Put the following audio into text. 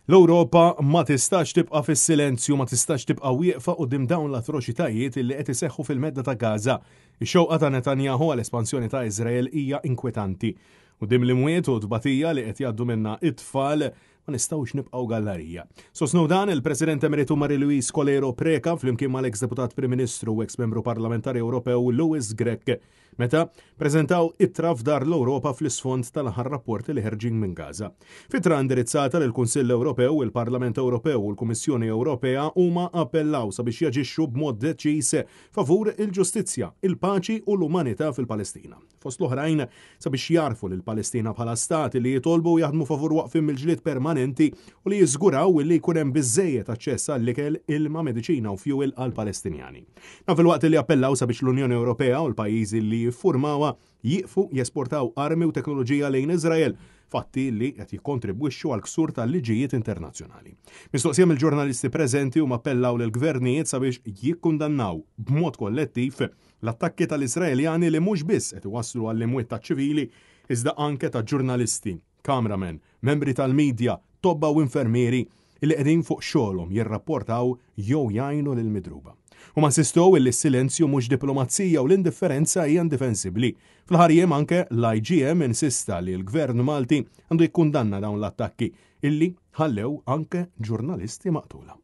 L-Ewropa ma tistax tibqa' fis-silenzju, ma tistax tibqa' wieqfa quddiem dawn l-atroċitajiet li qed iseħħu fil-medda ta' Gaza. Ix-xewqa ta' Netanyahu għall-espansjoni ta' Iżrael hija inkwetanti. Quddiem l-imwiet u tbatija li qed jgħaddu minnha it-tfal ma nistgħux nibqgħu gallerija. Sostnu dan il-President Emeritu Marie-Louise Colero Preca flimkien mal-eks deputat Prim Ministru u eks membru parlamentari Ewropew Louis Grech meta preżentaw ittra f'dar l-Ewropa fl-isfond tal-aħħar rapporti li ħerġin minn Gaza. Fitra indirizzata lill-Kunsill Ewropew, il-Parlament Ewropew u l-Kummissjoni Ewropea huma appellaw sabiex jaġixxu b'mod deċiż favur il-ġustizzja, il-paċi u l-umanità fil-Palestina. Fost l-oħrajn sabiex jarfu lil Palestina bħala stati li jitolbu jaħdmu favur waqfim il-ġlied permanenti u li jiżguraw li jkun hemm biżejjed aċċess għall-ikel, ilma, mediċina u fuel għall-Palestinjani. Fil-waqt li appellaw sabiex l-Unjoni Ewropea u l-pajjiżi li jiffurmawha jieqfu jesportaw armi u teknoloġija lejn Iżrael, fatti li qed jikkontribwixxu għal ksur tal-liġijiet internazzjonali. Mistoqsija mill-ġurnalisti preżenti huma appellaw lill-gvernijiet sabiex jikkundannaw b'mod kollettiv l-attakki tal-Iżraeljani li mhux biss qed iwasslu għall-imwiet taċ-ċivili iżda anke ta' ġurnalisti, kameramen, membri tal-medja, tobba u infermieri li qegħdin fuq xogħolhom jirrapportaw jew jgħinu lil midruba. Huma nsistow li s-silenzju mhux diplomazija u l-indifferenza hija indefensibbli. Fl-ħarjem anke l-IGM insista li l-Gvern Malti għandu jikkundanna dawn l-attakki illi ħallew anke ġurnalisti maqtula.